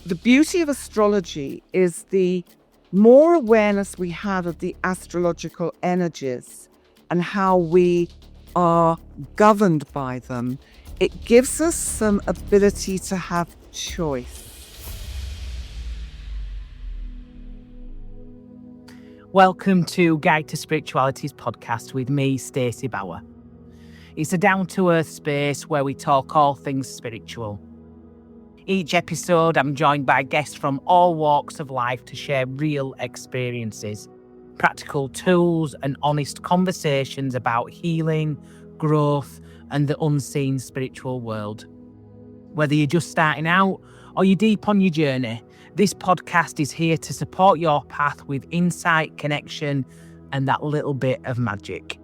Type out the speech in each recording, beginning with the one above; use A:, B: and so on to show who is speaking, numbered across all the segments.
A: the beauty of astrology is the more awareness we have of the astrological energies and how we are governed by them, it gives us some ability to have choice.
B: Welcome to Guide to Spirituality's podcast with me, Stacey Bauer. It's a down-to-earth space where we talk all things spiritual. Each episode, I'm joined by guests from all walks of life to share real experiences, practical tools, and honest conversations about healing, growth, and the unseen spiritual world. Whether you're just starting out or you're deep on your journey, this podcast is here to support your path with insight, connection, and that little bit of magic.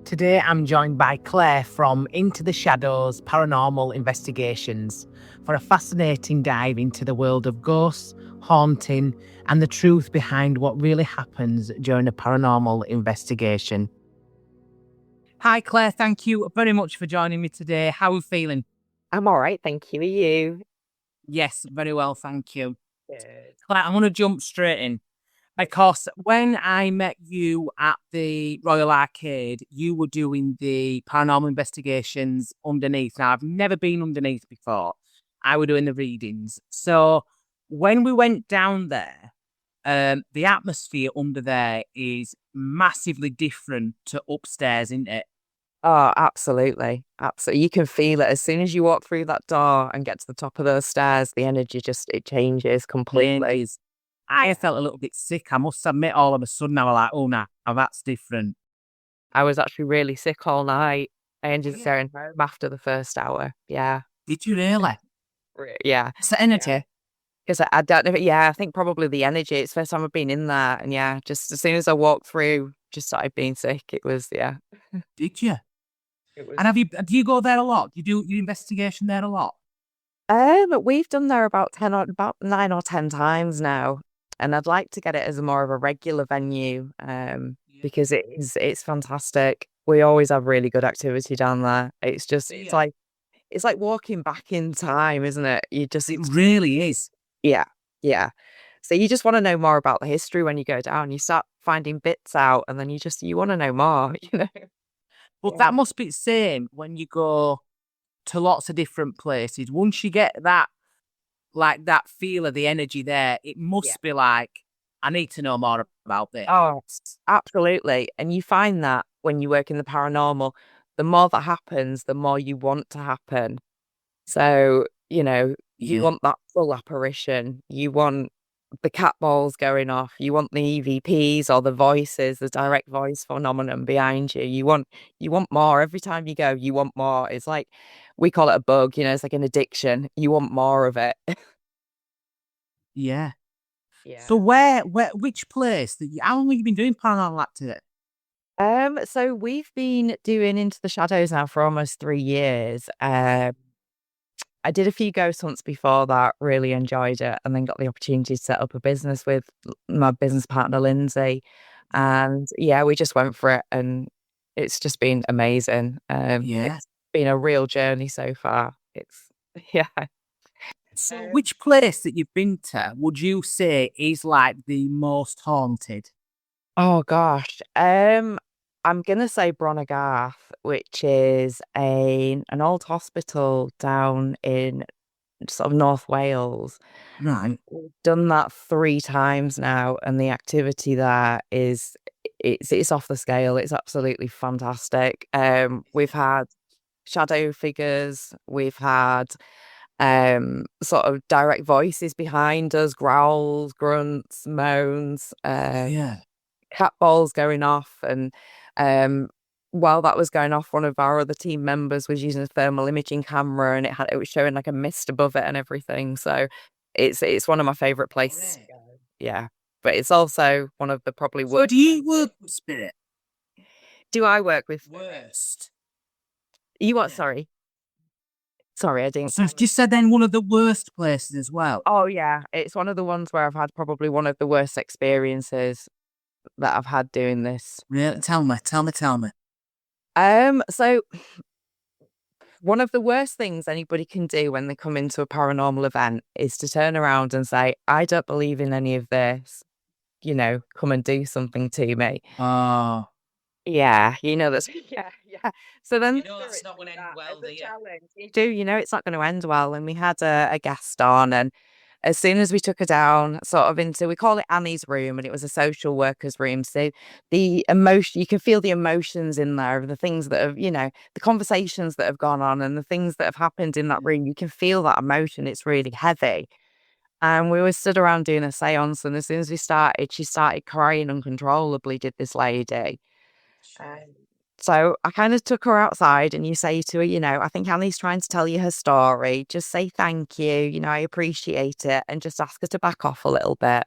B: Today, I'm joined by Claire from Into the Shadows Paranormal Investigations for a fascinating dive into the world of ghosts, haunting, and the truth behind what really happens during a paranormal investigation. Hi, Claire. Thank you very much for joining me today. How are you feeling?
C: I'm all right, thank you. Are you?
B: Yes, very well, thank you.
C: Good.
B: Claire, I want to jump straight in because when I met you at the Royal Arcade, you were doing the paranormal investigations underneath. Now, I've never been underneath before. I were doing the readings. So when we went down there, the atmosphere under there is massively different to upstairs, isn't it?
C: Oh, absolutely. Absolutely. You can feel it as soon as you walk through that door and get to the top of those stairs, the energy it changes completely.
B: I felt a little bit sick. I must admit, all of a sudden, I was like, oh, no, that's different.
C: I was actually really sick all night. I ended up going home after the first hour. Yeah.
B: Did you really?
C: Yeah.
B: It's the energy.
C: Because I don't know. Yeah, I think probably the energy. It's the first time I've been in there. And yeah, just as soon as I walked through, just started being sick. It was, yeah.
B: Did you?
C: It was...
B: And do you go there a lot? You do your investigation there a lot?
C: We've done there about 9 or 10 times now. And I'd like to get it as more of a regular venue because it's fantastic. We always have really good activity down there. It's just it's like walking back in time, isn't it?
B: It really is.
C: Yeah. So you just want to know more about the history when you go down. You start finding bits out, and then you want to know more.
B: But that must be the same when you go to lots of different places. Once you get that feel of the energy there, it must be like, I need to know more about this.
C: Oh, absolutely. And you find that when you work in the paranormal, the more that happens, the more you want to happen. So, you want that full apparition. You want the cat balls going off. You want the EVPs or the voices, the direct voice phenomenon behind you. You want more. Every time you go, you want more. It's like, we call it a bug, it's like an addiction. You want more of it.
B: Yeah. So which place how long have you been doing paranormal activity?
C: So we've been doing Into the Shadows now for almost 3 years. I did a few ghost hunts before that, really enjoyed it, and then got the opportunity to set up a business with my business partner, Lindsay. And we just went for it, and it's just been amazing. It's been a real journey so far.
B: So which place that you've been to would you say is like the most haunted?
C: Oh gosh. I'm gonna say Bronagarth, which is an old hospital down in sort of North Wales.
B: Right.
C: We've done that 3 times now, and the activity there it's off the scale. It's absolutely fantastic. We've had shadow figures, we've had sort of direct voices behind us, growls, grunts, moans, cat balls going off, and while that was going off, one of our other team members was using a thermal imaging camera, and it was showing like a mist above it and everything. So it's one of my favorite places. Yeah, but it's also one of the probably worst.
B: So do you work with spirit?
C: Do I work with
B: worst?
C: You what? Sorry, I didn't.
B: So you said then one of the worst places as well.
C: Oh yeah, it's one of the ones where I've had probably one of the worst experiences that I've had doing this.
B: Really? Tell me.
C: So one of the worst things anybody can do when they come into a paranormal event is to turn around and say, I don't believe in any of this, come and do something to me.
B: Oh,
C: Yeah, that's yeah. So then
B: that's
C: spirits
B: not going to
C: see
B: end
C: that
B: well,
C: as
B: do
C: a
B: you?
C: challenge. You do, it's not going to end well. And we had a guest on, and as soon as we took her down, sort of into, we call it Annie's room, and it was a social worker's room. So the emotion, you can feel the emotions in there of the things that have, the conversations that have gone on and the things that have happened in that room. You can feel that emotion. It's really heavy. And we were stood around doing a seance, and as soon as we started, she started crying uncontrollably, did this lady. So I kind of took her outside, and you say to her, I think Annie's trying to tell you her story. Just say thank you, I appreciate it, and just ask her to back off a little bit.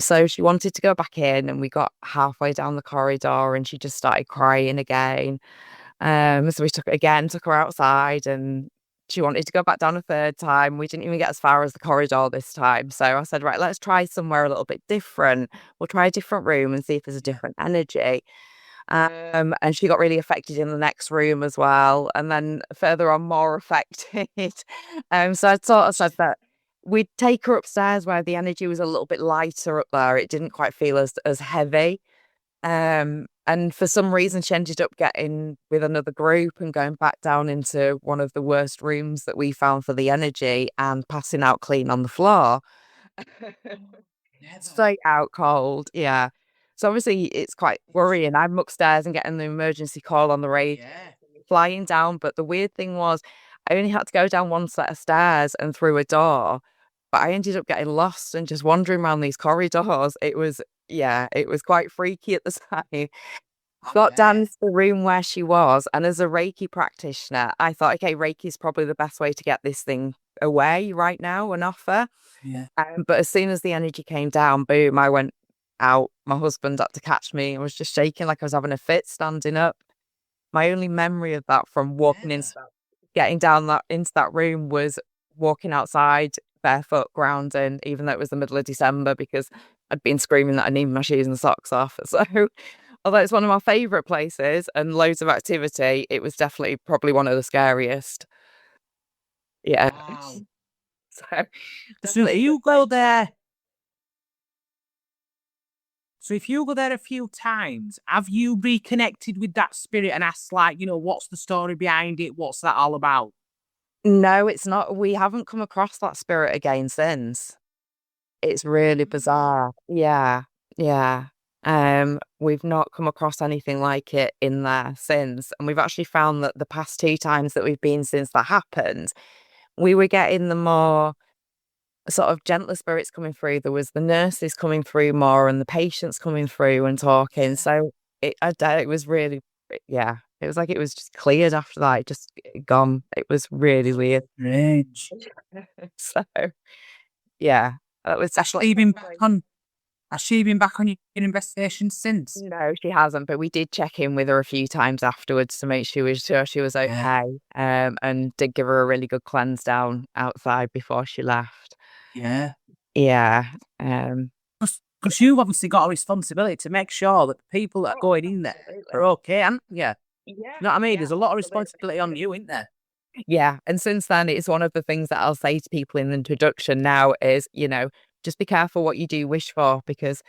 C: So she wanted to go back in, and we got halfway down the corridor, and she just started crying again. So we took her outside, and she wanted to go back down a third time. We didn't even get as far as the corridor this time. So I said, right, let's try somewhere a little bit different. We'll try a different room and see if there's a different energy. And she got really affected in the next room as well. And then further on, more affected. So I sort of said that we'd take her upstairs where the energy was a little bit lighter up there. It didn't quite feel as heavy. And for some reason, she ended up getting with another group and going back down into one of the worst rooms that we found for the energy and passing out clean on the floor. Straight out cold, yeah. So obviously it's quite worrying. I'm upstairs and getting the emergency call on the radio, flying down. But the weird thing was, I only had to go down one set of stairs and through a door, but I ended up getting lost and just wandering around these corridors. It was quite freaky at the time. Got down to the room where she was, and as a Reiki practitioner, I thought, okay, Reiki is probably the best way to get this thing away right now and off her.
B: Yeah.
C: But as soon as the energy came down, boom, I went out. My husband had to catch me. I was just shaking like I was having a fit standing up. My only memory of that from walking in, getting down into that room was walking outside barefoot, grounding, even though it was the middle of December because I'd been screaming that I needed my shoes and socks off. So although it's one of my favourite places and loads of activity, it was definitely probably one of the scariest. Yeah.
B: Wow.
C: So
B: So you go there. So if you go there a few times, have you reconnected with that spirit and asked, like, what's the story behind it? What's that all about?
C: no, it's not. We haven't come across that spirit again since. It's really bizarre. Yeah. Yeah. We've not come across anything like it in there since. And we've actually found that the past two times that we've been since that happened, we were getting the more sort of gentler spirits coming through. There was the nurses coming through more and the patients coming through and talking. So it was really, yeah, it was like it was just cleared after that. It just gone. It was really weird.
B: Strange.
C: So yeah, that was
B: Has
C: definitely.
B: she been back on? Has she been back on your investigation since?
C: No, she hasn't, but we did check in with her a few times afterwards to make sure she was okay. And did give her a really good cleanse down outside before she left.
B: Yeah.
C: Yeah.
B: Because you've obviously got a responsibility to make sure that the people that are going in there are okay, haven't you?
C: Yeah.
B: You know what I mean? There's a lot of
C: absolutely.
B: responsibility on you, isn't there?
C: Yeah. And since then, it's one of the things that I'll say to people in the introduction now is, just be careful what you do wish for, because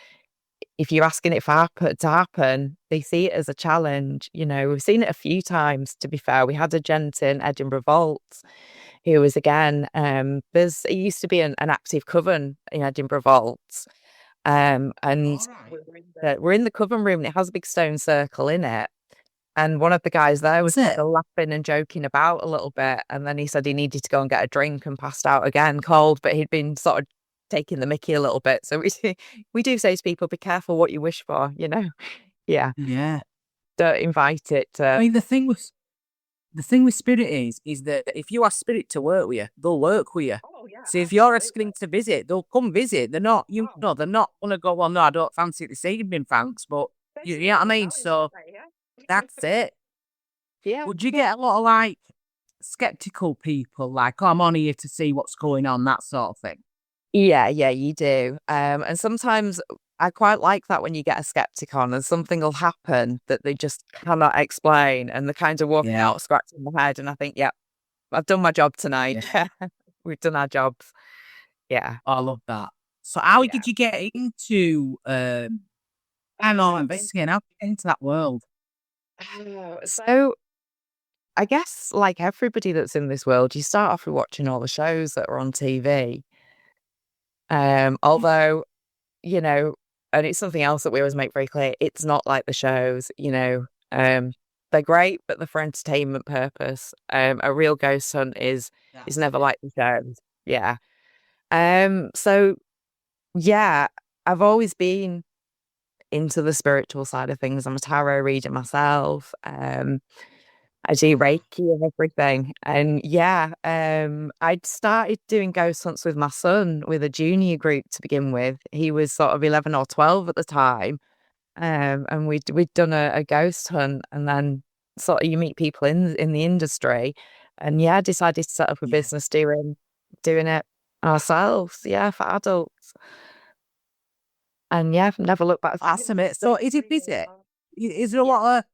C: if you're asking it to happen, they see it as a challenge. We've seen it a few times, to be fair. We had a gent in Edinburgh Vaults who was again, it used to be an active coven in Edinburgh Vaults. And we're in the coven room and it has a big stone circle in it. And one of the guys there was sort of laughing and joking about a little bit. And then he said he needed to go and get a drink and passed out again, cold, but he'd been sort of taking the mickey a little bit. So we do say to people, be careful what you wish for, Yeah.
B: Yeah.
C: Don't invite it to.
B: I mean, the thing with spirit is that if you ask spirit to work with you, they'll work with you.
C: Oh, yeah,
B: So if you're asking to visit, they'll come visit. They're not, they're not gonna go, well, no, I don't fancy it this evening, thanks. But you know what I mean? So that's it.
C: Yeah.
B: Would you get a lot of like skeptical people, like, oh, I'm on here to see what's going on, that sort of thing?
C: Yeah, you do. And sometimes I quite like that when you get a skeptic on and something will happen that they just cannot explain and they're kind of walking
B: Yeah.
C: out scratching their head. And I think, yeah, I've done my job tonight.
B: Yeah.
C: We've done our jobs. Yeah.
B: I love that. So how
C: Yeah.
B: did you get into paranormal investigating? How did you get into that world?
C: So I guess like everybody that's in this world, you start off with watching all the shows that are on TV. Although, you know, and it's something else that we always make very clear, it's not like the shows, they're great, but they're for entertainment purpose. A real ghost hunt is never like the shows. Yeah. So yeah, I've always been into the spiritual side of things. I'm a tarot reader myself. I do Reiki and everything. And yeah, I'd started doing ghost hunts with my son with a junior group to begin with. He was sort of 11 or 12 at the time. And we'd done a ghost hunt and then sort of you meet people in the industry. And yeah, decided to set up a business doing it ourselves, yeah, for adults. And yeah, I've never looked back.
B: Awesome. So is it busy? Is there a lot of?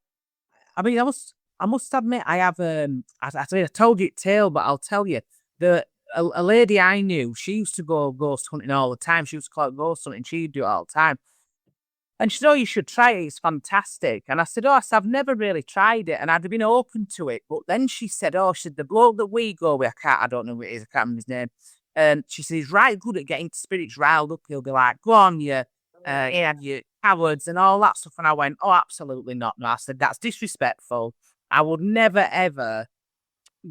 B: I mean, I must admit, I have I told you it tale, but I'll tell you that a lady I knew, she used to go ghost hunting all the time. She used to call it ghost hunting. She'd do it all the time. And she said, "Oh, you should try it. It's fantastic." And I said, "Oh, I said, I've never really tried it, and I'd have been open to it." But then she said, "Oh, she said the bloke that we go with, I don't know who it is. I can't remember his name." And she said he's right good at getting spirits riled up. He'll be like, "Go on, you cowards," and all that stuff. And I went, "Oh, absolutely not." No, I said that's disrespectful. I would never ever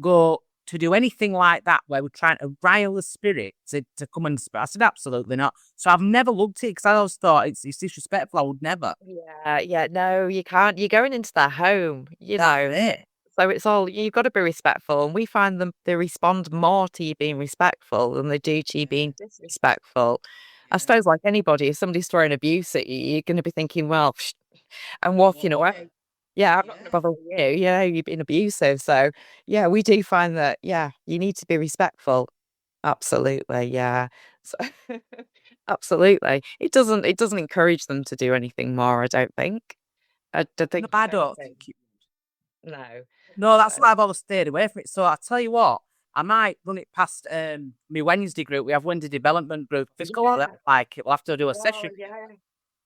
B: go to do anything like that where we're trying to rile the spirit to come and I said, absolutely not. So I've never looked at it because I always thought it's disrespectful. I would never.
C: Yeah, no, you can't. You're going into their home,
B: That's it.
C: So it's all you've got to be respectful, and we find them they respond more to you being respectful than they do to you being disrespectful. I suppose, like anybody, if somebody's throwing abuse at you, you're going to be thinking, "Well," and walking away. Yeah, I'm not going to bother with you. Yeah, you've been abusive. So yeah, we do find that. Yeah, you need to be respectful. Absolutely. Yeah. So, absolutely. It doesn't encourage them to do anything more. I don't think. I don't
B: No,
C: think.
B: I don't think it.
C: No.
B: No, that's
C: So,
B: why I've always stayed away from it. So I tell you what, I might run it past my Wednesday group. We have Wednesday development group. If it's got that like it, we'll have to do a session.
C: yeah.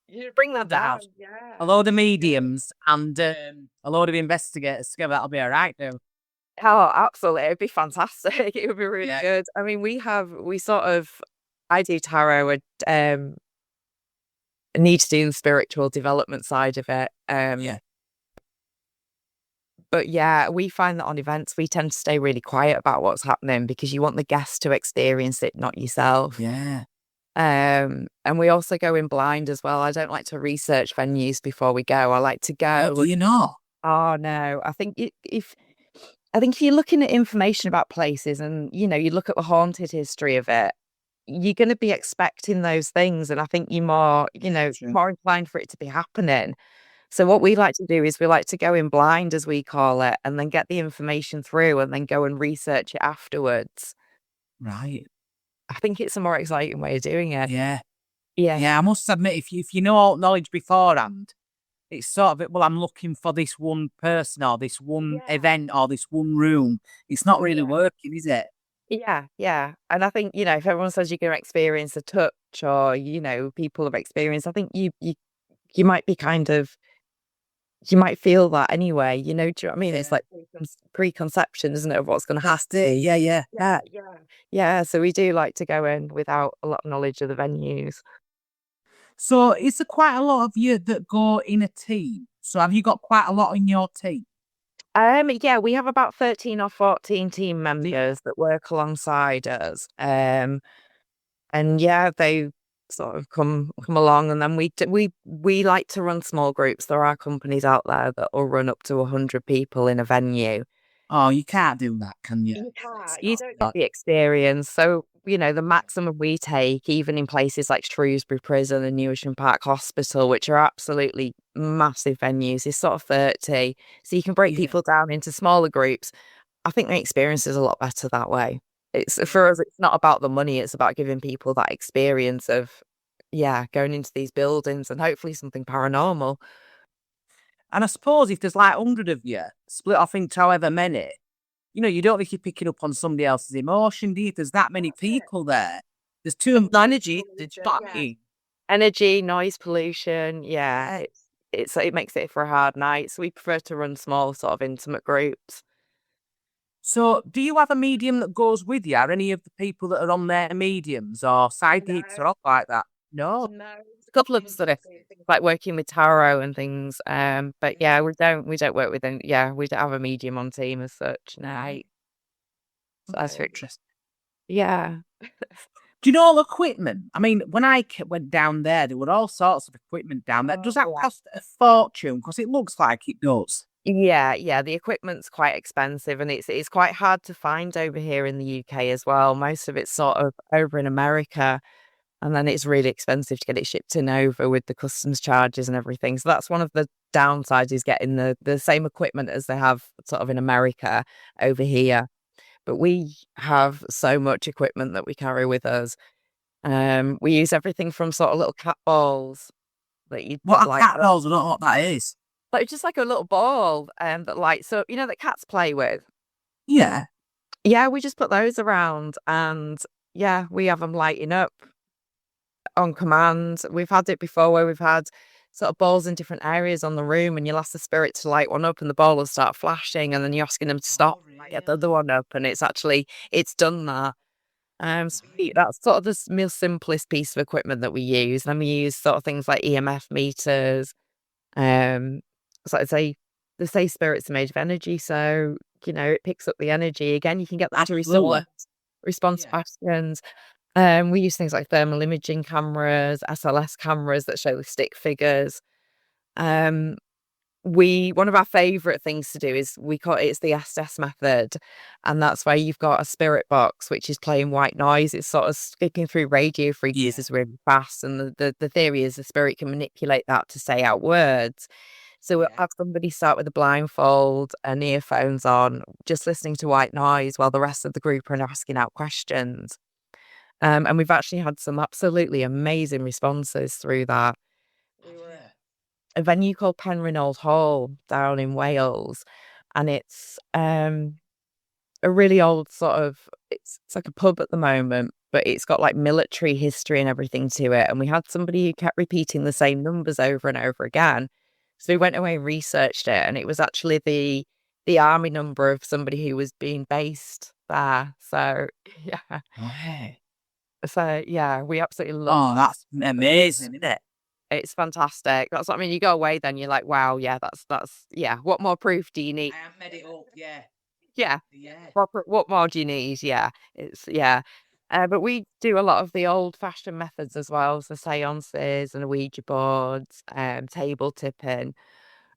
C: You bring that
B: The
C: down.
B: house.
C: Yeah.
B: A load of mediums and a load of investigators together. That'll be all right, though.
C: Oh, absolutely. It'd be fantastic. It would be really
B: Yeah.
C: good. I mean, I do tarot and need to do the spiritual development side of it.
B: Yeah.
C: But yeah, we find that on events, we tend to stay really quiet about what's happening because you want the guests to experience it, not yourself.
B: Yeah.
C: And we also go in blind as well. I don't like to research venues before we go. I like to go.
B: Oh, do you know?
C: Oh no, I think if you're looking at information about places and you look at the haunted history of it, you're going to be expecting those things, and I think you're more
B: True.
C: more inclined for it to be happening. So what we like to do is we like to go in blind, as we call it, and then get the information through and then go and research it afterwards.
B: Right.
C: I think it's a more exciting way of doing it.
B: Yeah.
C: Yeah.
B: Yeah, I must admit, if you know all knowledge beforehand, it's sort of, well, I'm looking for this one person or this one event or this one room. It's not really working, is it?
C: Yeah, yeah. And I think, if everyone says you're going to experience a touch or, people have experienced, I think you might be you might feel that anyway, do you know what I mean? It's like preconception, isn't it, of what's going to happen?
B: That's it. Yeah.
C: Yeah. So we do like to go in without a lot of knowledge of the venues.
B: So is there quite a lot of you that go in a team? So have you got quite a lot in your team?
C: Yeah, we have about 13 or 14 team members that work alongside us. And yeah, they sort of come along, and then we like to run small groups. There are companies out there that will run up to 100 people in a venue.
B: Oh, you can't do that, can you?
C: You can't. You don't get the experience. So, the maximum we take, even in places like Shrewsbury Prison and Newisham Park Hospital, which are absolutely massive venues, is sort of 30. So you can break people down into smaller groups. I think the experience is a lot better that way. For us, it's not about the money, it's about giving people that experience of, going into these buildings and hopefully something paranormal.
B: And I suppose if there's like 100 of you split off into however many, you don't think you're picking up on somebody else's emotion, do you? If there's that many people there, there's too much energy. It's fucking.
C: Energy, noise pollution, it makes it for a hard night. So we prefer to run small, sort of intimate groups.
B: So, do you have a medium that goes with you? Are any of the people that are on there mediums or psychics or all like that? No.
C: A couple of sort of like working with tarot and things. But yeah, we don't work with any. Yeah, we don't have a medium on team as such. No. So that's very
B: Interesting.
C: yeah.
B: Do you know all the equipment? I mean, when I went down there were all sorts of equipment down there. Does that cost a fortune? Because it looks like it does.
C: Yeah. The equipment's quite expensive, and it's quite hard to find over here in the UK as well. Most of it's sort of over in America, and then it's really expensive to get it shipped in over with the customs charges and everything. So that's one of the downsides, is getting the same equipment as they have sort of in America over here. But we have so much equipment that we carry with us. We use everything from sort of little cat balls that you
B: What are
C: like.
B: cat balls? I don't know what that is.
C: Like just like a little ball that lights up, that cats play with.
B: Yeah.
C: Yeah, we just put those around, and yeah, we have them lighting up on command. We've had it before where we've had sort of balls in different areas on the room, and you'll ask the spirit to light one up and the ball will start flashing, and then you're asking them to stop, get the other one up, and it's done that. So that's sort of the most simplest piece of equipment that we use. And then we use sort of things like EMF meters. So I'd say they say spirits are made of energy, so it picks up the energy. Again, you can get that to respond to questions. We use things like thermal imaging cameras, SLS cameras that show the stick figures. One of our favorite things to do is it's the Estes method, and that's where you've got a spirit box which is playing white noise. It's sort of skipping through radio frequencies really fast, and the theory is the spirit can manipulate that to say out words. So we'll have somebody start with a blindfold and earphones on, just listening to white noise while the rest of the group are asking out questions. And we've actually had some absolutely amazing responses through that. A venue called Penrhyn Hall down in Wales, and it's a really old sort of it's like a pub at the moment, but it's got like military history and everything to it. And we had somebody who kept repeating the same numbers over and over again. So we went away and researched it, and it was actually the army number of somebody who was being based there. So yeah. So yeah, we absolutely love.
B: Oh, that's amazing, isn't it?
C: It's fantastic. That's what I mean. You go away, then you're like, wow, yeah, that's yeah. What more proof do you need?
B: I have made it up, yeah.
C: Yeah.
B: Yeah.
C: What more do you need? Yeah. It's yeah. But we do a lot of the old-fashioned methods as well, so seances and Ouija boards, table tipping.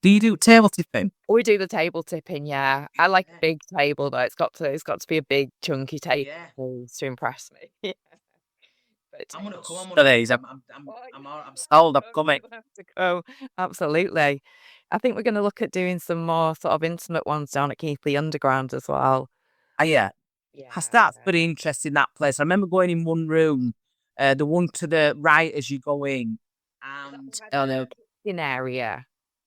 B: Do you do table tipping?
C: We do the table tipping, yeah. I like a big table though. It's got to be a big chunky table to impress me. Yeah.
B: I'm gonna come on one of these. I'm sold. I'm coming.
C: Oh, absolutely. I think we're going to look at doing some more sort of intimate ones down at Keighley Underground as well.
B: Yeah. That's pretty interesting, that place. I remember going in one room, the one to the right as you go in, and
C: kitchen area.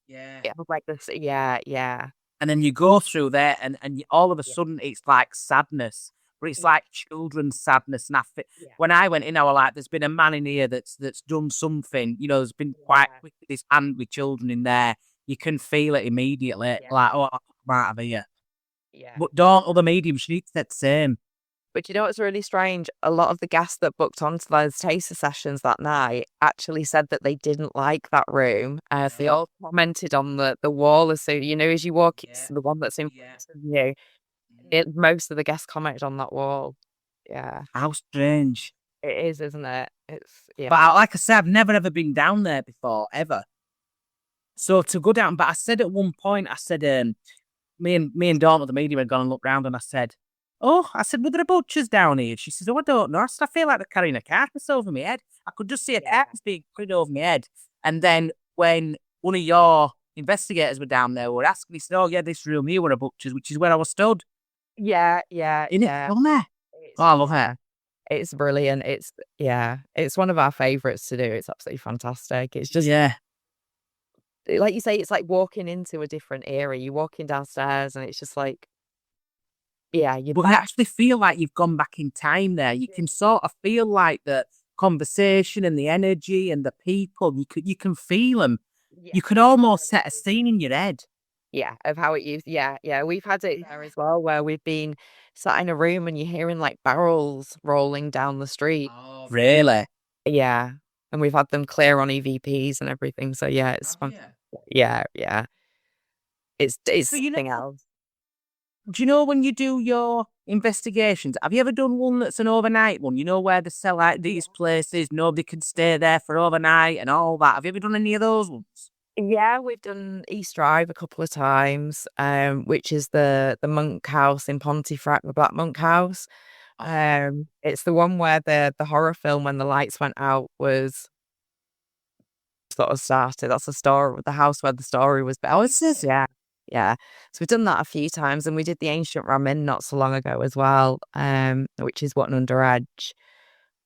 B: Yeah.
C: Like this. Yeah.
B: And then you go through there, and all of a sudden it's like sadness. But it's like children's sadness. And when I went in, I was like, there's been a man in here that's done something. There's been quite quick with his hand with children in there. You can feel it immediately. Like, oh, I'm out of here.
C: Yeah.
B: But don't other mediums, you need to say the same.
C: But you know what's really strange? A lot of the guests that booked onto those taster sessions that night actually said that they didn't like that room. They all commented on the wall as as you walk into the one that's in front of you. Most of the guests commented on that wall. Yeah.
B: How strange.
C: It is, isn't it? It's
B: But like I said, I've never ever been down there before, ever. So to go down, but I said at one point, me and Dawn at the medium had gone and looked round, and I said, were there a butchers down here? She says, I don't know. I said, I feel like they're carrying a carcass over my head. I could just see a carcass being carried over my head. And then when one of your investigators were down there, we were asking, he said, this room here were a butchers, which is where I was stood.
C: Yeah.
B: In it, on there. I love her.
C: It's brilliant. It's one of our favorites to do. It's absolutely fantastic. It's just
B: Yeah.
C: like you say, it's like walking into a different era. You're walking downstairs and it's just like, yeah, you
B: But I actually feel like you've gone back in time there. You can sort of feel like the conversation and the energy and the people. You can feel them.
C: yeah,
B: You could almost set a scene in your head.
C: yeah, of how it used. Yeah, yeah. We've had it there as well, where we've been sat in a room and you're hearing like barrels rolling down the street.
B: Oh, really?
C: Yeah. And we've had them clear on EVPs and everything. So yeah, it's fun. Yeah, yeah. It's
B: So you
C: something
B: know,
C: else.
B: do you know when you do your investigations? Have you ever done one that's an overnight one? You know where they sell out these places, nobody can stay there for overnight and all that. Have you ever done any of those ones?
C: Yeah, we've done East Drive a couple of times, which is the monk house in Pontefract, the Black Monk House. It's the one where the horror film when the lights went out was sort of started. That's the story, the house where the story was built.
B: Oh, it says.
C: Yeah, yeah. So we've done that a few times, and we did the ancient ramen not so long ago as well, which is what Under Edge.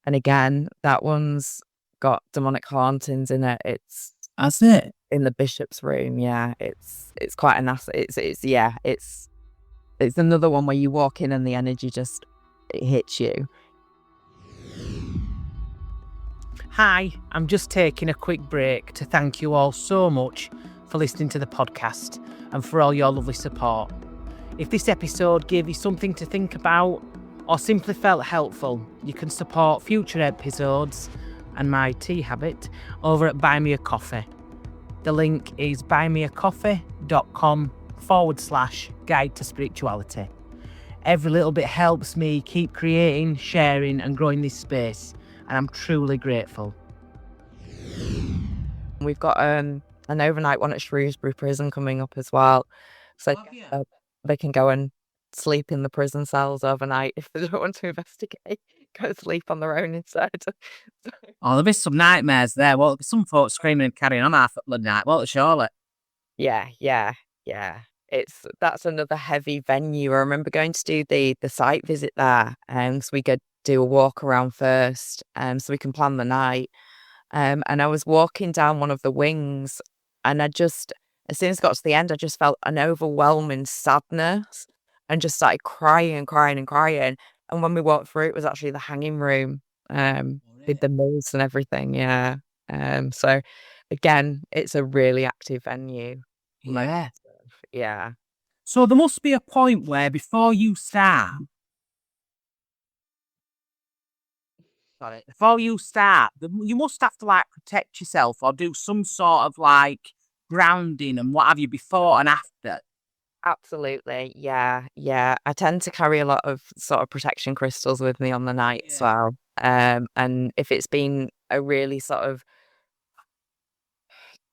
C: And again, that one's got demonic hauntings in it. It's
B: That's it.
C: in the bishop's room. Yeah, it's quite a nice. It's another one where you walk in and the energy just it hits you.
B: Hi, I'm just taking a quick break to thank you all so much for listening to the podcast and for all your lovely support. If this episode gave you something to think about or simply felt helpful, you can support future episodes and my tea habit over at Buy Me a Coffee. The link is buymeacoffee.com/guide to spirituality. Every little bit helps me keep creating, sharing and growing this space, and I'm truly grateful.
C: We've got an overnight one at Shrewsbury Prison coming up as well, so they can go and sleep in the prison cells overnight if they don't want to investigate. Go sleep on their own instead.
B: Oh, there'll be some nightmares there. Well, some folks screaming and carrying on half at bloody night. Well, surely.
C: Yeah, yeah, yeah. That's another heavy venue. I remember going to do the site visit there, so we could do a walk around first, so we can plan the night. And I was walking down one of the wings, and as soon as I got to the end, I just felt an overwhelming sadness, and just started crying and crying and crying. And when we walked through, it was actually the hanging room, with the mirrors and everything. Yeah. So again, it's a really active venue.
B: Yeah.
C: Yeah.
B: So there must be a point where before you start, you must have to like protect yourself or do some sort of like grounding and what have you before and after.
C: Absolutely. Yeah. Yeah. I tend to carry a lot of sort of protection crystals with me on the night as well. And if it's been a really sort of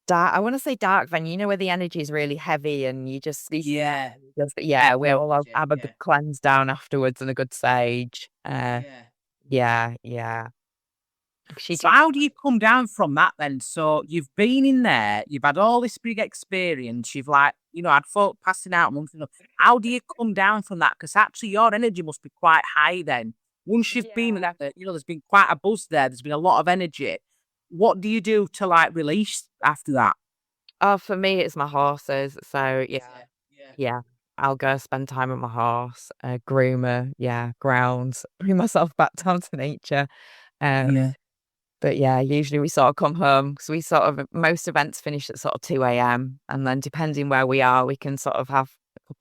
C: dark, I want to say dark venue, where the energy is really heavy and
B: Yeah.
C: we'll have a good cleanse down afterwards and a good sage. Yeah. Yeah.
B: So how do you come down from that then? So you've been in there, you've had all this big experience, you've like, had folk passing out months and how do you come down from that? Because actually your energy must be quite high then. Once you've been in that, there's been quite a buzz there, there's been a lot of energy. What do you do to like release after that?
C: Oh, for me, it's my horses. So yeah. I'll go spend time with my horse, groom her, grounds, bring myself back down to nature. Um, But yeah, usually we sort of come home because most events finish at sort of 2 a.m. And then depending where we are, we can sort of have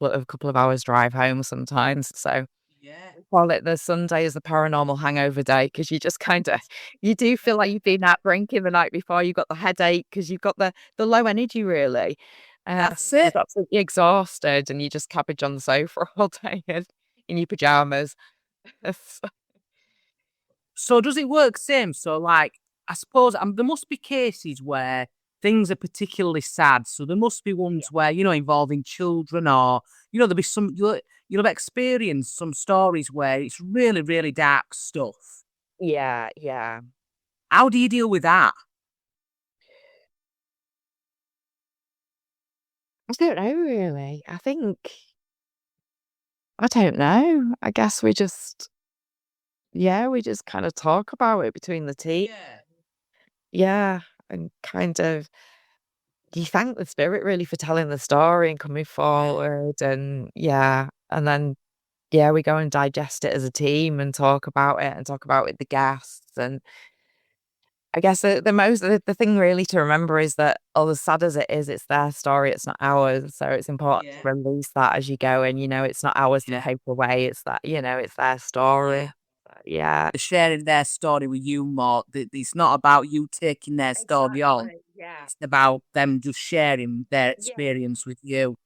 C: a couple of hours drive home sometimes. So we call it the Sunday as the paranormal hangover day because you do feel like you've been out drinking the night before. You've got the headache because you've got the low energy really.
B: That's
C: You're
B: it.
C: absolutely exhausted and you just cabbage on the sofa all day in your pajamas.
B: So does it work same? So like, I suppose there must be cases where things are particularly sad. So there must be ones where, involving children or, there'll be you'll have experienced some stories where it's really, really dark stuff.
C: Yeah, yeah.
B: How do you deal with that?
C: I don't know really. I don't know. I guess we just yeah, we just kind of talk about it between the team. Yeah, and kind of you thank the spirit really for telling the story and coming forward, and yeah, and then yeah, we go and digest it as a team and talk about it and talk about it with the guests. And I guess the thing really to remember is that, as sad as it is, it's their story, it's not ours. So it's important to release that as you go. And, it's not ours to take away. It's that, it's their story. Yeah.
B: Sharing their story with you more. It's not about you taking their story on.
C: Yeah.
B: It's about them just sharing their experience with you.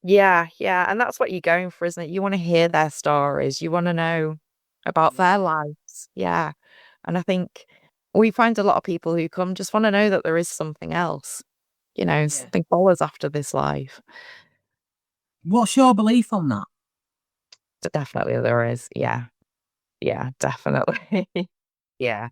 C: Yeah. Yeah. And that's what you're going for, isn't it? You want to hear their stories. You want to know about their lives. Yeah. And I think we find a lot of people who come just want to know that there is something else, something follows after this life.
B: What's your belief on that?
C: Definitely there is. Yeah. Yeah, definitely. Yeah.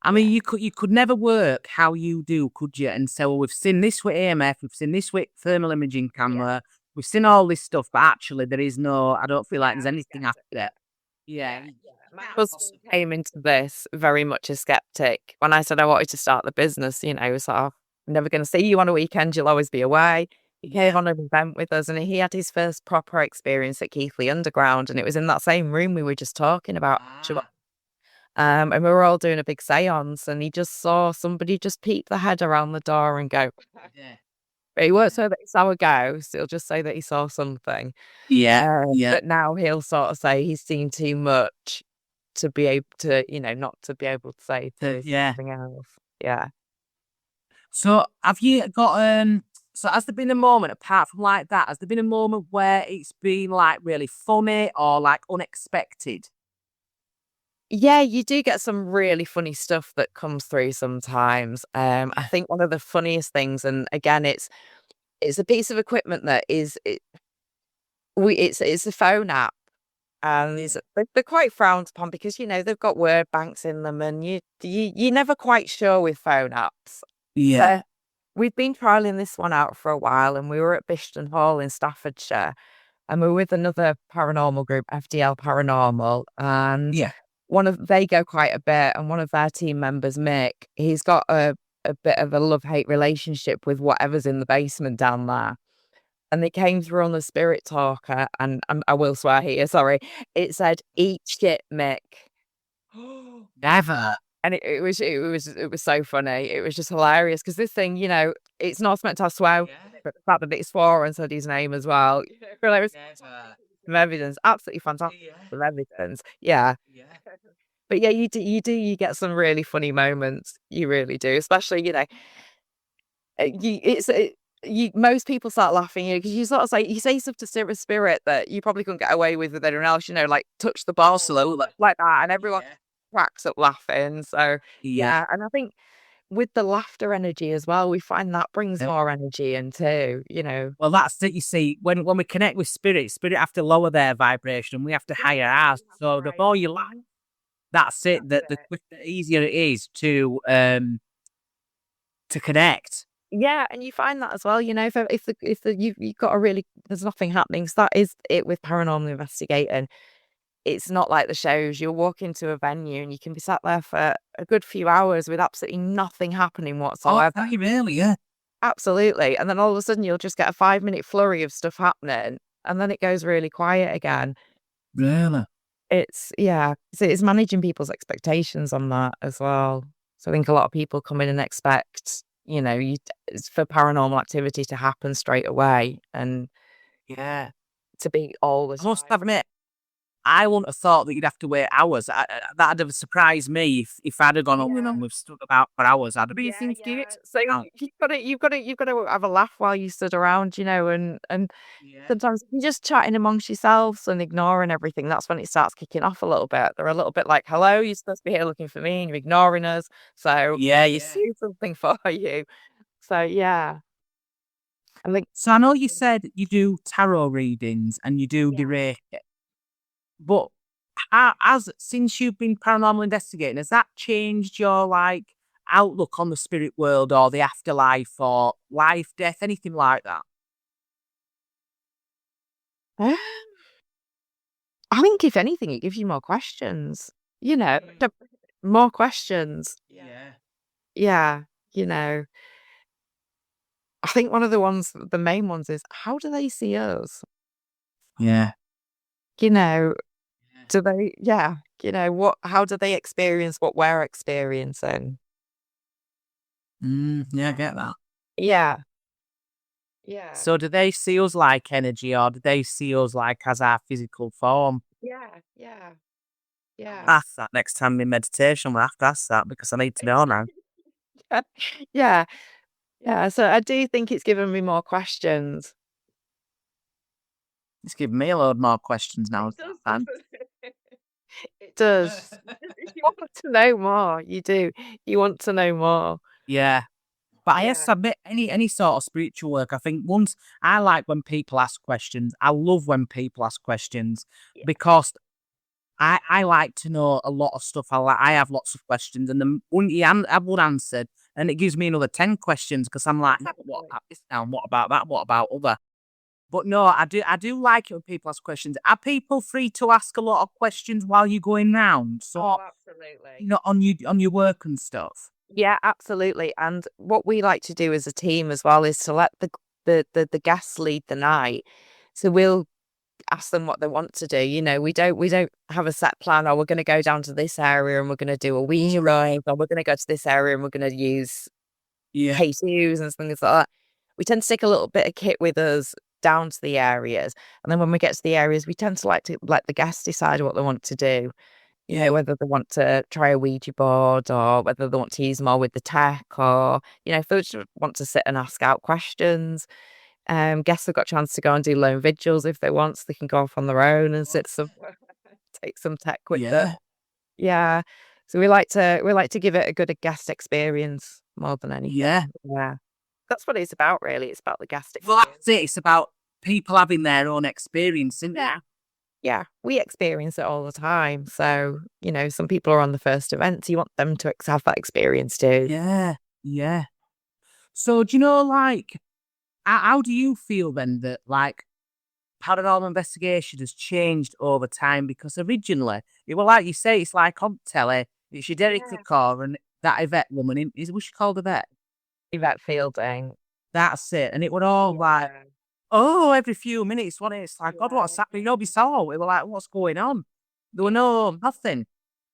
B: I mean, you could never work how you do, could you? And say, well, we've seen this with AMF, we've seen this with thermal imaging camera, we've seen all this stuff, but actually there is no. I don't feel like there's anything after it. Yeah.
C: My husband came into this very much a skeptic. When I said I wanted to start the business, he was sort of, I'm never going to see you on a weekend, you'll always be away. He came on an event with us and he had his first proper experience at Keighley Underground. And it was in that same room we were just talking about. And we were all doing a big seance and he just saw somebody just peep their head around the door and go, but he won't say that it's our ghost. He'll just say that he saw something.
B: Yeah.
C: But now he'll sort of say he's seen too much to be able to, not to be able to say to something else. Yeah.
B: So have you got so has there been a moment apart from like that? Has there been a moment where it's been like really funny or like unexpected?
C: Yeah, you do get some really funny stuff that comes through sometimes. I think one of the funniest things, and again, it's a piece of equipment that it's a phone app, and they're quite frowned upon because they've got word banks in them, and you're never quite sure with phone apps.
B: Yeah.
C: We've been trialing this one out for a while, and we were at Bishton Hall in Staffordshire, and we're with another paranormal group, FDL Paranormal, and they go quite a bit, and one of their team members, Mick, he's got a bit of a love-hate relationship with whatever's in the basement down there. And they came through on the Spirit Talker, and I will swear here, sorry, it said, "Eat shit, Mick."
B: Never.
C: And it was so funny. It was just hilarious because this thing, it's not meant to have swear, but the fact that it's swore and said his name as well, some evidence, absolutely fantastic evidence. Yeah. But yeah, you get some really funny moments. You really do, especially most people start laughing because you sort of say stuff to spirit that you probably couldn't get away with anyone else. Like touch the bar slow like that, and everyone cracks up laughing. So yeah, and I think with the laughter energy as well, we find that brings more energy in too.
B: Well, that's it. You see, when we connect with spirit have to lower their vibration, and we have to higher ours. So the more you laugh, that's it. The easier it is to connect.
C: Yeah, and you find that as well. You've got there's nothing happening. So that is it with paranormal investigating. It's not like the shows. You'll walk into a venue and you can be sat there for a good few hours with absolutely nothing happening whatsoever.
B: Oh, really? Yeah.
C: Absolutely. And then all of a sudden you'll just get a 5-minute flurry of stuff happening and then it goes really quiet again.
B: Really?
C: It's managing people's expectations on that as well. So I think a lot of people come in and expect, for paranormal activity to happen straight away and to be all the
B: I must admit, I wouldn't have thought that you'd have to wait hours. That'd have surprised me if I'd have gone up and we've stood about for hours. I'd have been thinking,
C: so you've got to have a laugh while you stood around, and sometimes you're just chatting amongst yourselves and ignoring everything. That's when it starts kicking off a little bit. They're a little bit like, "Hello, you're supposed to be here looking for me, and you're ignoring us." So you see something for you. So yeah, I think.
B: So I know you said you do tarot readings and you do the Reiki, but since you've been paranormal investigating, has that changed your outlook on the spirit world or the afterlife or life, death, anything like that?
C: I think if anything, it gives you more questions. you know, more questions.
B: Yeah.
C: Yeah, you know, I think one of the main ones is how do they see us?
B: Yeah.
C: You know, do they, yeah, how do they experience what we're experiencing?
B: Yeah, I get that.
C: Yeah. Yeah.
B: So do they see us like energy or do they see us like as our physical form?
C: Yeah. Yeah. Yeah.
B: Ask that next time in meditation. We'll have to ask that because I need to know now.
C: Yeah. Yeah. So I do think it's given me more questions.
B: It's giving me a load more questions now.
C: It does, doesn't it? It does. You want to know more. You do. You want to know more.
B: Yeah. But I have
C: Yeah.
B: to admit, any sort of spiritual work, I think once I like when people ask questions. I love when people ask questions
C: Yeah.
B: because I like to know a lot of stuff. I have lots of questions, and then one have one answered, and it gives me another 10 questions because I'm like, what
C: Exactly.
B: about this now? What about that? What about other? But no, I do like it when people ask questions. Are people free to ask a lot of questions while you're going round?
C: Oh,
B: So
C: absolutely.
B: on your work and stuff.
C: Yeah, absolutely. And what we like to do as a team as well is to let the guests lead the night. So we'll ask them what they want to do. We don't have a set plan. Or we're going to go down to this area and we're going to do a Ouija ride, or we're going to go to this area and we're going to use
B: Yeah.
C: K2s and things like that. We tend to take a little bit of kit with us down to the areas, and then when we get to the areas, we tend to like to let the guests decide what they want to do. Whether they want to try a Ouija board or whether they want to use more with the tech, or, if they just want to sit and ask out questions. Guests have got a chance to go and do lone vigils if they want, so they can go off on their own and sit somewhere, take some tech with them.
B: Yeah.
C: Yeah. So we like to give it a good guest experience more than anything.
B: Yeah.
C: Yeah. That's what it's about, really. It's about the guest
B: Well,
C: experience.
B: that's it. It's about people having their own experience, isn't it?
C: Yeah. Yeah, we experience it all the time. So, some people are on the first event, so you want them to have that experience too.
B: Yeah. Yeah. So do you know, like, how do you feel then that like paranormal investigation has changed over time? Because originally, it was like you say, it's like on telly. It's your Derek
C: Yeah.
B: Car and that Yvette woman. Was she called Yvette?
C: Yvette Fielding.
B: That's it. And it was all like,
C: Yeah.
B: oh, every few minutes, wasn't it? It's like, God, what's
C: Yeah.
B: happening? Nobody saw. We were like, what's going on? There were nothing.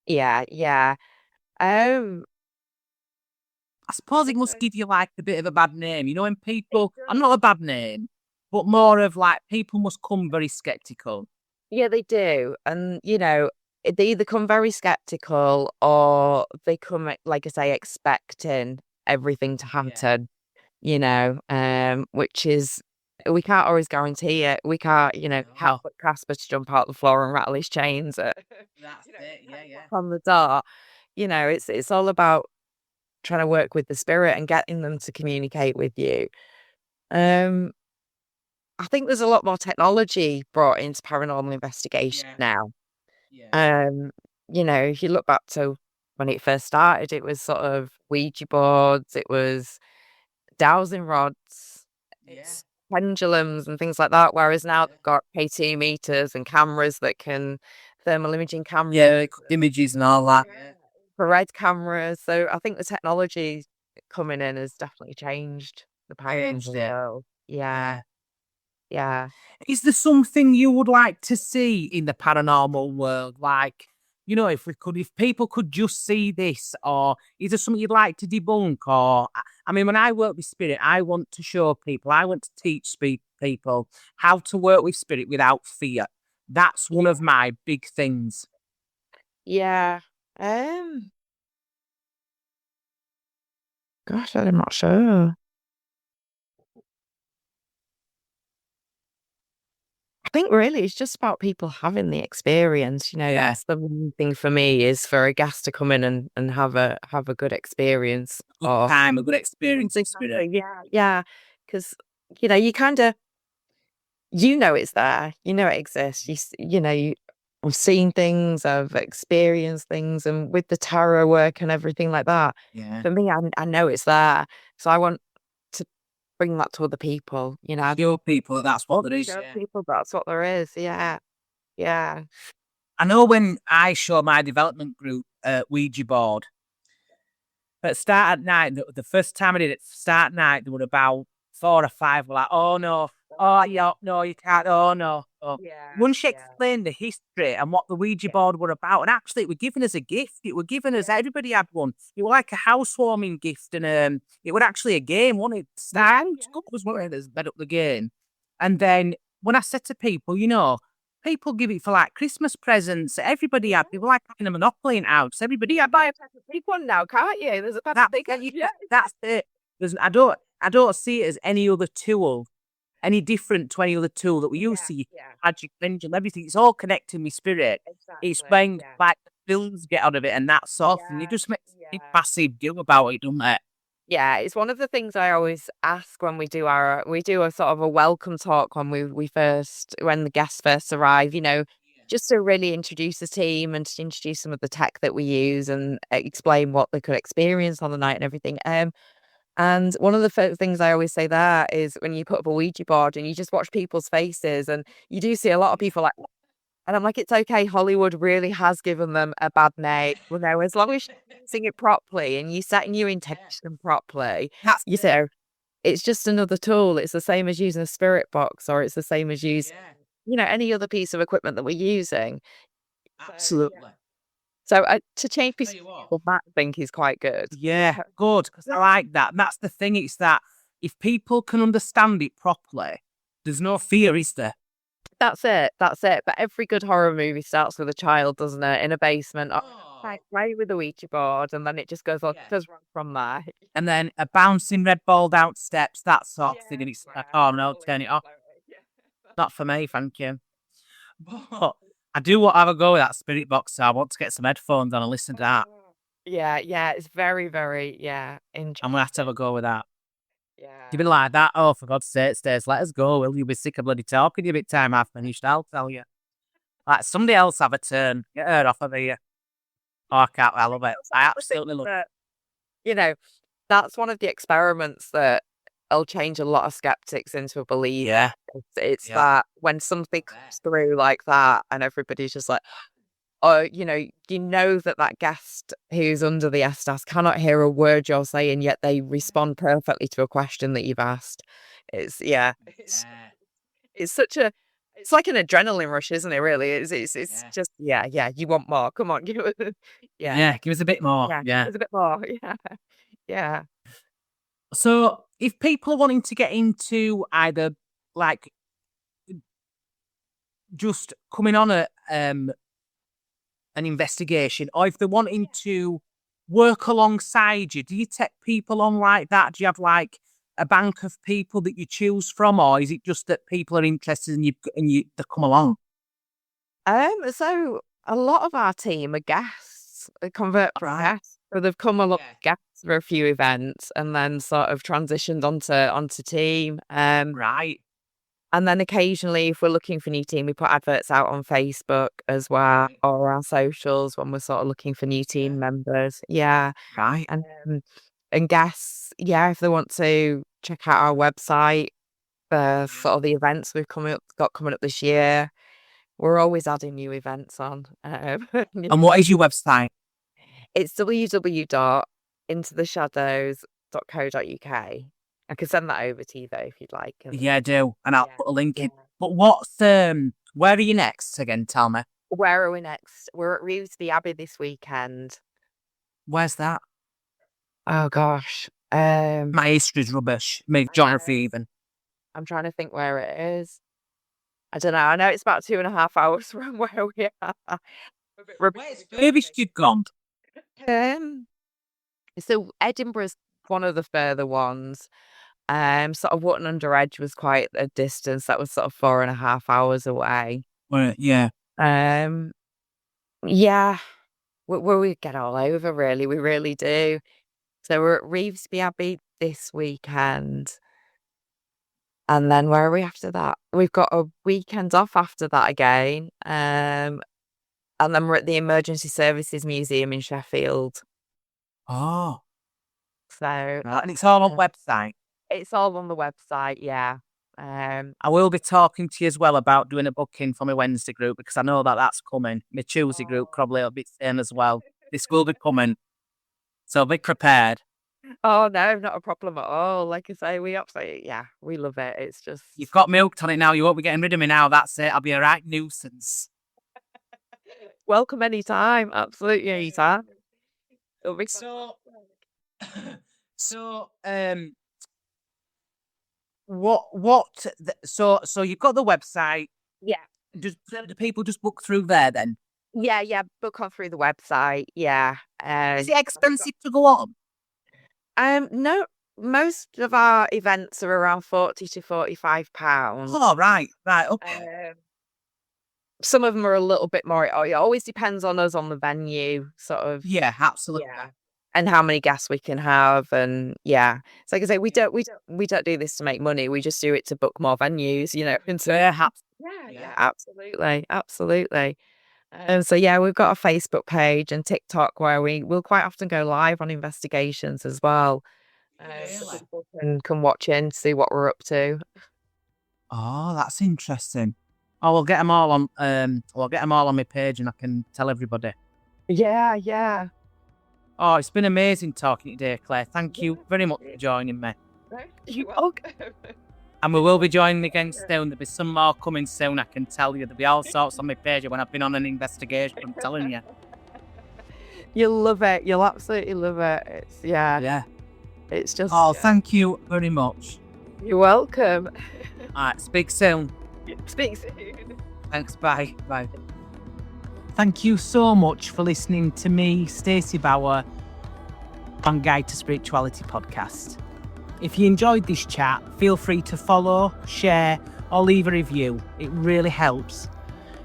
C: Yeah, yeah. Um,
B: I suppose it must
C: Okay.
B: give you like a bit of a bad name, when
C: It
B: people, I'm
C: does.
B: not a bad name, but more of like people must come very skeptical.
C: Yeah, they do. And, they either come very skeptical or they come, like I say, expecting everything to happen, which is, we can't always guarantee it. We can't,
B: No,
C: help Casper to jump out the floor and rattle his chains
B: that's it. Yeah, yeah.
C: on the door. It's all about trying to work with the spirit and getting them to communicate with you. Um, I think there's a lot more technology brought into paranormal investigation
B: Yeah,
C: now.
B: yeah,
C: Um, if you look back to when it first started, it was sort of Ouija boards, it was dowsing rods,
B: yeah.
C: it's pendulums and things like that. Whereas now they've got K2 meters and cameras that can thermal imaging cameras,
B: Yeah, images and all that. Yeah.
C: infrared cameras. So I think the technology coming in has definitely changed the
B: Changed
C: paranormal
B: it.
C: world. Yeah,
B: Yeah.
C: yeah.
B: Is there something you would like to see in the paranormal world? Like, if people could just see this, or is there something you'd like to debunk? Or, I mean, when I work with spirit, I want to show people, I want to teach people how to work with spirit without fear. That's one of my big things.
C: Yeah. Um, Gosh, I'm not sure. I think really it's just about people having the experience.
B: Yeah.
C: That's the main thing for me is for a guest to come in and have a good experience.
B: Good
C: Or
B: time, a good experience in spirit.
C: yeah, yeah. Because you kind of it's there, it exists. I've seen things, I've experienced things, and with the tarot work and everything like that,
B: Yeah.
C: for me, I know it's there. So I want to bring that to other people.
B: Show people that's what there is.
C: Show
B: Yeah.
C: people that's what there is. Yeah, yeah.
B: I know when I show my development group Ouija board, at start at night, the first time I did it, start at night, there were about 4 or 5 were like, oh no, oh yeah, no, you can't, oh no. Oh. Once she explained the history and what the Ouija board were about, and actually it were given as a gift, it were given as everybody had one. It was like a housewarming gift, and it was actually a game, wasn't it? Was one of us made up the game. And then when I said to people, people give it for like Christmas presents. Everybody had, they were like having a monopoly in house. Everybody had
C: buy a big one now, can't you? There's a big one.
B: that's it. I don't see it as any other tool, any different to any other tool that we use. See, magic pendulum, everything. It's all connecting with spirit.
C: Exactly.
B: It's when like the films get out of it and that sort of thing. It just makes a massive deal about it, doesn't it?
C: Yeah, it's one of the things I always ask when we do a sort of a welcome talk when when the guests first arrive, just to really introduce the team and to introduce some of the tech that we use and explain what they could experience on the night and everything. And one of the things I always say there is when you put up a Ouija board and you just watch people's faces, and you do see a lot of people like, and I'm like, it's okay. Hollywood really has given them a bad name. As long as you're using it properly and you're setting your intention properly, it's just another tool. It's the same as using a spirit box, or it's the same as using, any other piece of equipment that we're using.
B: Absolutely.
C: So to change people back, I think is quite good.
B: Yeah, good, because I like that. And that's the thing. It's that if people can understand it properly, there's no fear, is there?
C: That's it. But every good horror movie starts with a child, doesn't it? In a basement. Play with the Ouija board, and then it just goes on from there.
B: And then a bouncing red ball down steps, that sort of thing. And it's like, oh no, turn it off. Not for me, thank you. But I do want to have a go with that spirit box, so I want to get some headphones on and listen to that.
C: Yeah, it's very, very, interesting.
B: I'm going to have a go with that.
C: Yeah.
B: You'd be like that, oh, for God's sake, Stace, let us go, will you? Be sick of bloody talking, you bit time I've finished, I'll tell you. Like, somebody else have a turn. Get her off of here. Oh, I love it. I absolutely love it.
C: That's one of the experiments that will change a lot of skeptics into a believer.
B: Yeah.
C: It's that when something comes through like that and everybody's just like, oh, that guest who's under the Estas cannot hear a word you're saying, yet they respond perfectly to a question that you've asked. It's such a, it's like an adrenaline rush, isn't it? Really, it's just you want more. Come on, give us
B: a bit more.
C: Give us a bit more. Yeah.
B: So, if people are wanting to get into either like just coming on an investigation, or if they're wanting to work alongside you, do you take people on like that? Do you have like a bank of people that you choose from, or is it just that people are interested and they come along?
C: So a lot of our team are guests. They convert from guests, so they've come along guests for a few events and then sort of transitioned onto team.
B: Right.
C: And then occasionally, if we're looking for new team, we put adverts out on Facebook as well, or our socials when we're sort of looking for new team members. Yeah.
B: Right.
C: And guests, if they want to check out our website for sort of the events we've got coming up this year. We're always adding new events on.
B: And what is your website?
C: It's www.intotheshadows.co.uk. I can send that over to you though if you'd like.
B: Yeah, I do. And I'll put a link in. But where are you next again? Tell me.
C: Where are we next? We're at Revesby Abbey this weekend.
B: Where's that?
C: Oh gosh.
B: My history's rubbish. My geography even.
C: I'm trying to think where it is. I don't know. I know it's about 2.5 hours from where we are.
B: Where's furthest you've gone?
C: So Edinburgh's one of the further ones. Sort of Wotton under Edge was quite a distance. That was sort of 4.5 hours away.
B: Yeah.
C: We get all over, really. We really do. So we're at Revesby Abbey this weekend. And then where are we after that? We've got a weekend off after that again. And then we're at the Emergency Services Museum in Sheffield.
B: Oh.
C: So.
B: And it's all on the website?
C: It's all on the website, yeah.
B: I will be talking to you as well about doing a booking for my Wednesday group, because I know that that's coming. My Tuesday group probably will be same as well. This will be coming. So be prepared.
C: Oh no, not a problem at all. Like I say, we absolutely, we love it. It's just
B: You've got milk on it now. You won't be getting rid of me now. That's it. I'll be a right nuisance.
C: welcome anytime. Absolutely anytime. It'll be
B: So, so, so you've got the website.
C: yeah.
B: Do people just book through there then?
C: Yeah. Book on through the website. Yeah.
B: Is it expensive to go on?
C: No, most of our events are around £40 to £45.
B: Oh, right, okay.
C: Some of them are a little bit more. It always depends on us, on the venue, sort of.
B: Yeah, absolutely.
C: Yeah. And how many guests we can have, and so like I say, we don't do this to make money. We just do it to book more venues, And so, absolutely. So we've got a Facebook page and TikTok where we will quite often go live on investigations as well. So people can watch in, see what we're up to.
B: Oh, that's interesting. Oh, we'll get them all on. We'll get them all on my page, and I can tell everybody.
C: Yeah.
B: Oh, it's been amazing talking today, Claire. Thank you very much for joining me.
C: You're welcome.
B: And we will be joining again soon. There'll be some more coming soon, I can tell you. There'll be all sorts on my page when I've been on an investigation, I'm telling you.
C: You'll love it. You'll absolutely love it. It's,
B: Yeah.
C: It's just...
B: Oh, thank you very much.
C: You're welcome.
B: All right, speak soon.
C: Speak soon.
B: Thanks, bye. Bye. Thank you so much for listening to me, Stacey Bauer, on Guide to Spirituality podcast. If you enjoyed this chat, feel free to follow, share, or leave a review. It really helps.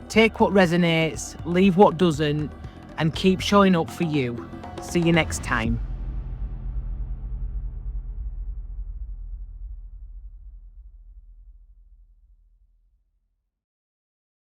B: Take what resonates, leave what doesn't, and keep showing up for you. See you next time.